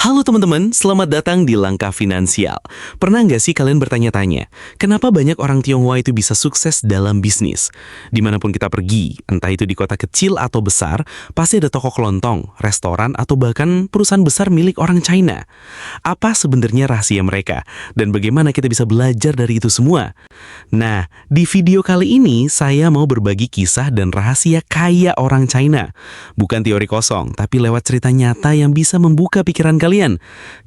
Halo teman-teman, selamat datang di Langkah Finansial. Pernah nggak sih kalian bertanya-tanya, kenapa banyak orang Tionghoa itu bisa sukses dalam bisnis? Dimanapun kita pergi, entah itu di kota kecil atau besar, pasti ada toko kelontong, restoran, atau bahkan perusahaan besar milik orang China. Apa sebenarnya rahasia mereka? Dan bagaimana kita bisa belajar dari itu semua? Nah, di video kali ini saya mau berbagi kisah dan rahasia kaya orang China. Bukan teori kosong, tapi lewat cerita nyata yang bisa membuka pikiran kalian.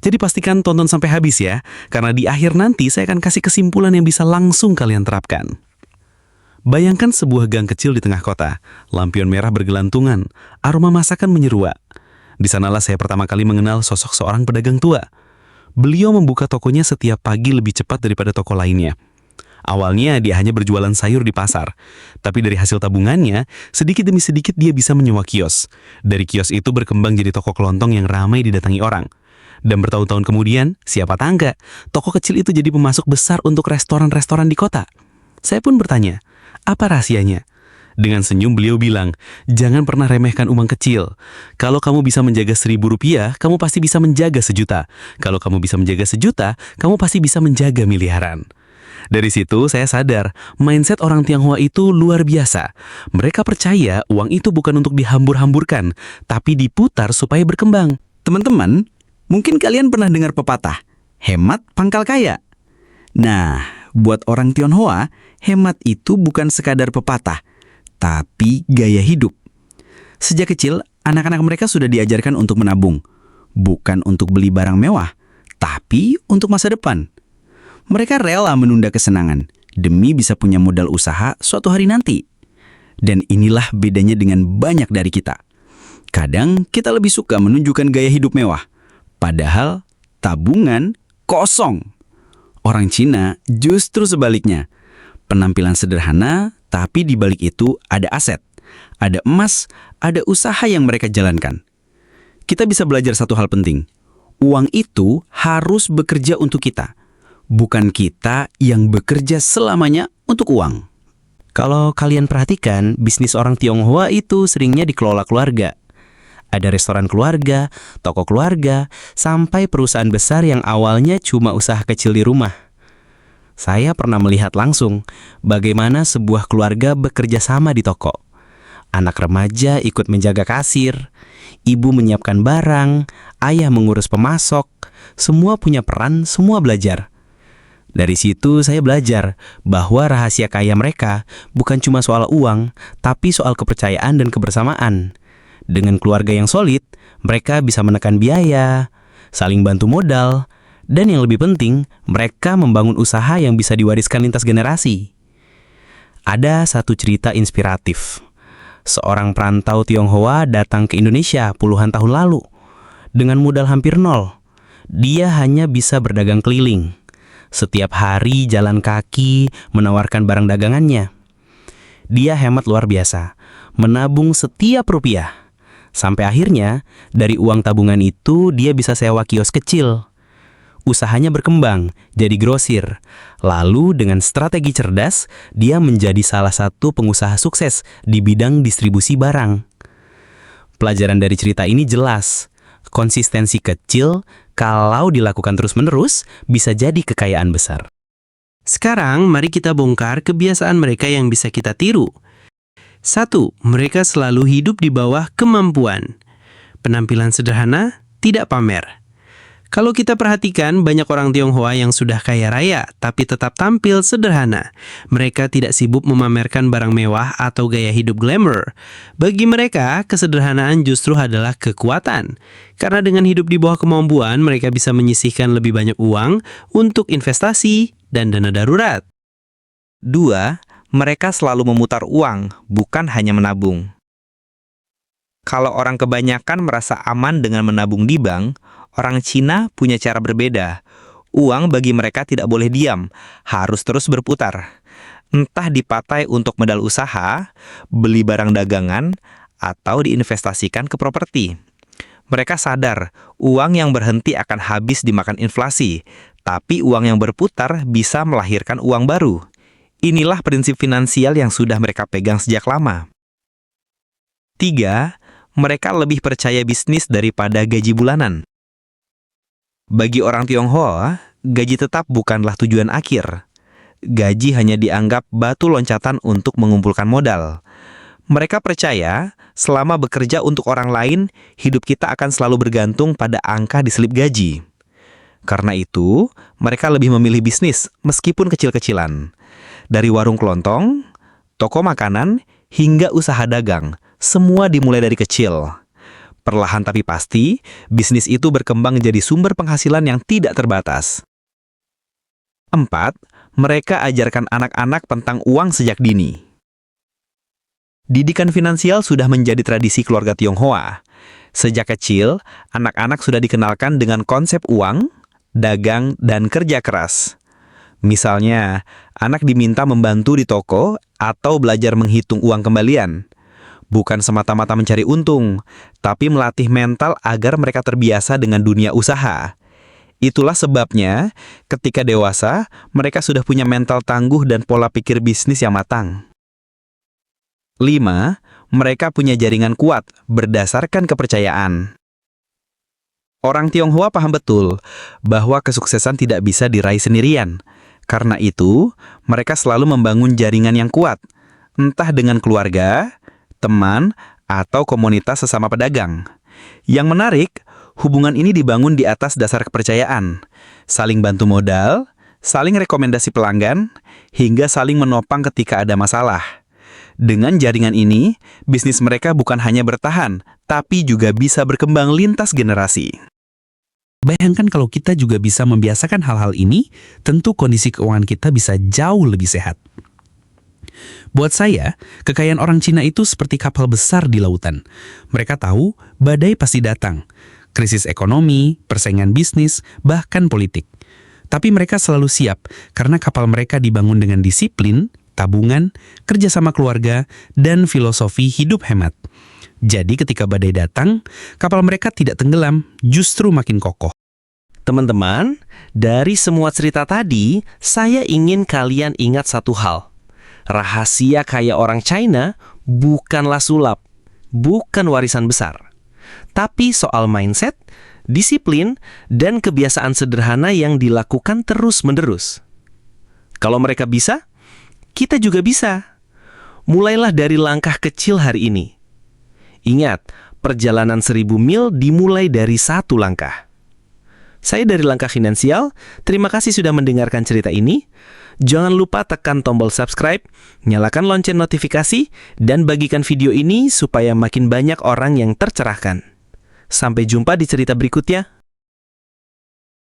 Jadi pastikan tonton sampai habis ya, karena di akhir nanti saya akan kasih kesimpulan yang bisa langsung kalian terapkan. Bayangkan sebuah gang kecil di tengah kota, lampion merah bergelantungan, aroma masakan menyeruak. Di sanalah saya pertama kali mengenal sosok seorang pedagang tua. Beliau membuka tokonya setiap pagi lebih cepat daripada toko lainnya. Awalnya dia hanya berjualan sayur di pasar, tapi dari hasil tabungannya, sedikit demi sedikit dia bisa menyewa kios. Dari kios itu berkembang jadi toko kelontong yang ramai didatangi orang. Dan bertahun-tahun kemudian, siapa tangga, toko kecil itu jadi pemasok besar untuk restoran-restoran di kota. Saya pun bertanya, apa rahasianya? Dengan senyum beliau bilang, jangan pernah remehkan uang kecil. Kalau kamu bisa menjaga Rp1.000, kamu pasti bisa menjaga 1.000.000. Kalau kamu bisa menjaga 1.000.000, kamu pasti bisa menjaga miliaran. Dari situ saya sadar, mindset orang Tionghoa itu luar biasa. Mereka percaya uang itu bukan untuk dihambur-hamburkan, tapi diputar supaya berkembang. Teman-teman, mungkin kalian pernah dengar pepatah, hemat pangkal kaya. Nah, buat orang Tionghoa, hemat itu bukan sekadar pepatah, tapi gaya hidup. Sejak kecil, anak-anak mereka sudah diajarkan untuk menabung. Bukan untuk beli barang mewah, tapi untuk masa depan. Mereka rela menunda kesenangan demi bisa punya modal usaha suatu hari nanti. Dan inilah bedanya dengan banyak dari kita. Kadang kita lebih suka menunjukkan gaya hidup mewah, padahal tabungan kosong. Orang Cina justru sebaliknya. Penampilan sederhana, tapi di balik itu ada aset, ada emas, ada usaha yang mereka jalankan. Kita bisa belajar satu hal penting. Uang itu harus bekerja untuk kita. Bukan kita yang bekerja selamanya untuk uang. Kalau kalian perhatikan, bisnis orang Tionghoa itu seringnya dikelola keluarga. Ada restoran keluarga, toko keluarga, sampai perusahaan besar yang awalnya cuma usaha kecil di rumah. Saya pernah melihat langsung bagaimana sebuah keluarga bekerja sama di toko. Anak remaja ikut menjaga kasir, ibu menyiapkan barang, ayah mengurus pemasok, semua punya peran, semua belajar. Dari situ saya belajar bahwa rahasia kaya mereka bukan cuma soal uang, tapi soal kepercayaan dan kebersamaan. Dengan keluarga yang solid, mereka bisa menekan biaya, saling bantu modal, dan yang lebih penting, mereka membangun usaha yang bisa diwariskan lintas generasi. Ada satu cerita inspiratif. Seorang perantau Tionghoa datang ke Indonesia puluhan tahun lalu. Dengan modal hampir nol, dia hanya bisa berdagang keliling. Setiap hari jalan kaki menawarkan barang dagangannya. Dia hemat luar biasa, menabung setiap rupiah. Sampai akhirnya, dari uang tabungan itu dia bisa sewa kios kecil. Usahanya berkembang, jadi grosir. Lalu dengan strategi cerdas, dia menjadi salah satu pengusaha sukses di bidang distribusi barang. Pelajaran dari cerita ini jelas. Konsistensi kecil, kalau dilakukan terus-menerus, bisa jadi kekayaan besar. Sekarang mari kita bongkar kebiasaan mereka yang bisa kita tiru. 1. Mereka selalu hidup di bawah kemampuan. Penampilan sederhana, tidak pamer. Kalau kita perhatikan, banyak orang Tionghoa yang sudah kaya raya, tapi tetap tampil sederhana. Mereka tidak sibuk memamerkan barang mewah atau gaya hidup glamour. Bagi mereka, kesederhanaan justru adalah kekuatan. Karena dengan hidup di bawah kemampuan, mereka bisa menyisihkan lebih banyak uang untuk investasi dan dana darurat. 2. Mereka selalu memutar uang, bukan hanya menabung. Kalau orang kebanyakan merasa aman dengan menabung di bank, orang Cina punya cara berbeda. Uang bagi mereka tidak boleh diam, harus terus berputar. Entah dipakai untuk modal usaha, beli barang dagangan, atau diinvestasikan ke properti. Mereka sadar, uang yang berhenti akan habis dimakan inflasi, tapi uang yang berputar bisa melahirkan uang baru. Inilah prinsip finansial yang sudah mereka pegang sejak lama. 3. Mereka lebih percaya bisnis daripada gaji bulanan. Bagi orang Tionghoa, gaji tetap bukanlah tujuan akhir. Gaji hanya dianggap batu loncatan untuk mengumpulkan modal. Mereka percaya, selama bekerja untuk orang lain, hidup kita akan selalu bergantung pada angka di selip gaji. Karena itu, mereka lebih memilih bisnis meskipun kecil-kecilan. Dari warung kelontong, toko makanan, hingga usaha dagang, semua dimulai dari kecil. Perlahan tapi pasti, bisnis itu berkembang jadi sumber penghasilan yang tidak terbatas. 4. Mereka ajarkan anak-anak tentang uang sejak dini. Didikan finansial sudah menjadi tradisi keluarga Tionghoa. Sejak kecil, anak-anak sudah dikenalkan dengan konsep uang, dagang, dan kerja keras. Misalnya, anak diminta membantu di toko atau belajar menghitung uang kembalian. Bukan semata-mata mencari untung, tapi melatih mental agar mereka terbiasa dengan dunia usaha. Itulah sebabnya, ketika dewasa, mereka sudah punya mental tangguh dan pola pikir bisnis yang matang. 5. Mereka punya jaringan kuat berdasarkan kepercayaan. Orang Tionghoa paham betul bahwa kesuksesan tidak bisa diraih sendirian. Karena itu, mereka selalu membangun jaringan yang kuat, entah dengan keluarga, teman, atau komunitas sesama pedagang. Yang menarik, hubungan ini dibangun di atas dasar kepercayaan, saling bantu modal, saling rekomendasi pelanggan, hingga saling menopang ketika ada masalah. Dengan jaringan ini, bisnis mereka bukan hanya bertahan, tapi juga bisa berkembang lintas generasi. Bayangkan kalau kita juga bisa membiasakan hal-hal ini, tentu kondisi keuangan kita bisa jauh lebih sehat. Buat saya, kekayaan orang Cina itu seperti kapal besar di lautan. Mereka tahu badai pasti datang, krisis ekonomi, persaingan bisnis, bahkan politik. Tapi mereka selalu siap karena kapal mereka dibangun dengan disiplin, tabungan, kerjasama keluarga, dan filosofi hidup hemat. Jadi ketika badai datang, kapal mereka tidak tenggelam, justru makin kokoh. Teman-teman, dari semua cerita tadi, saya ingin kalian ingat satu hal. Rahasia kaya orang China bukanlah sulap, bukan warisan besar. Tapi soal mindset, disiplin, dan kebiasaan sederhana yang dilakukan terus-menerus. Kalau mereka bisa, kita juga bisa. Mulailah dari langkah kecil hari ini. Ingat, perjalanan 1000 mil dimulai dari satu langkah. Saya dari Langkah Finansial, terima kasih sudah mendengarkan cerita ini. Jangan lupa tekan tombol subscribe, nyalakan lonceng notifikasi, dan bagikan video ini supaya makin banyak orang yang tercerahkan. Sampai jumpa di cerita berikutnya.